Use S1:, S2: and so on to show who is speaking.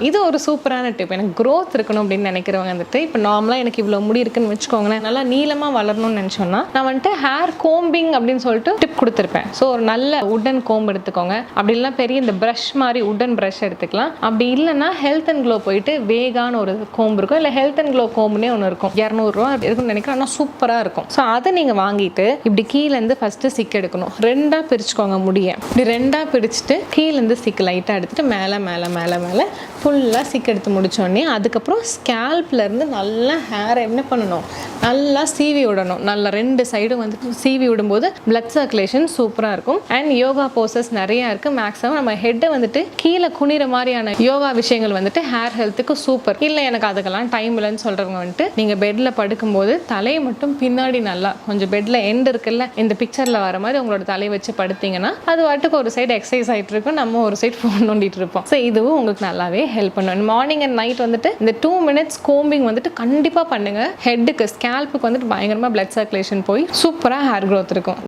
S1: இது ஒரு சூப்பரான டிப். எனக்கு growth இருக்கணும் அப்படின்னு நினைக்கிறவங்க வந்துட்டு இப்போ நார்மலாக எனக்கு இவ்வளோ முடி இருக்குன்னு வச்சுக்கோங்களேன், நல்லா நீளமாக வளரணும்னு நினச்சோன்னா நான் வந்துட்டு ஹேர் கோம்பிங் அப்படின்னு சொல்லிட்டு டிப் கொடுத்துருப்பேன். ஸோ ஒரு நல்ல உட்டன் கோம்பு எடுத்துக்கோங்க. அப்படி இல்லைனா பெரிய இந்த ப்ரஷ் மாதிரி உட்டன் ப்ரஷ் எடுத்துக்கலாம். அப்படி இல்லைன்னா ஹெல்த் அண்ட் க்ளோ போயிட்டு வேகான ஒரு கோம்பு இருக்கும், இல்லை ஹெல்த் அண்ட் க்ளோ கோம்புனே ஒன்று இருக்கும், 200 ரூபா இருக்குன்னு நினைக்கிறேன். ஆனால் சூப்பராக இருக்கும். ஸோ அதை நீங்கள் வாங்கிட்டு இப்படி கீழேருந்து ஃபஸ்ட்டு சிக் எடுக்கணும். ரெண்டாக பிரிச்சுக்கோங்க முடியை. இப்படி ரெண்டாக பிரிச்சுட்டு கீழேருந்து சிக் லைட்டாக எடுத்துட்டு மேலே மேலே மேலே மேலே ஃபுல்லாக சிக் எடுத்து முடித்தோடனே அதுக்கப்புறம் ஸ்கேல்ப்லேருந்து நல்லா ஹேரை என்ன பண்ணணும், நல்லா சீவி விடணும். நல்லா 2 சைடும் வந்துட்டு சீவி விடும்போது பிளட் சர்க்குலேஷன் சூப்பராக இருக்கும். அண்ட் யோகா போசஸ் நிறையா இருக்குது. மேக்ஸிமம் நம்ம ஹெட்டை வந்துட்டு கீழே குனிற மாதிரியான யோகா விஷயங்கள் வந்துட்டு ஹேர் ஹெல்த்துக்கு சூப்பர். இல்லை எனக்கு அதுக்கெல்லாம் டைம் இல்லைன்னு சொல்கிறவங்க வந்துட்டு நீங்கள் பெட்டில் படுக்கும்போது தலையை மட்டும் பின்னாடி நல்லா கொஞ்சம் பெட்டில் எண்ட் இருக்குல்ல, இந்த பிக்சரில் வர மாதிரி உங்களோட தலையை வச்சு படுத்தீங்கன்னா அது வாட்டுக்கு ஒரு சைடு எக்ஸசைஸ் ஆகிட்டு இருக்கும், நம்ம ஒரு சைடு ஃபோன் நோண்டிட்டு இருப்போம். ஸோ இதுவும் உங்களுக்கு நல்லாவே ஹெல்ப் பண்ணும். மார்னிங் அண்ட் நைட் வந்துட்டு இந்த 2 minutes கோம்பிங் வந்துட்டு கண்டிப்பாக பண்ணுங்க. ஹெட்டுக்கு ஸ்கேல்ப்புக்கு வந்துட்டு பயங்கரமாக பிளட் சர்க்குலேஷன் போய் சூப்பராக ஹேர் க்ரோத் இருக்கும்.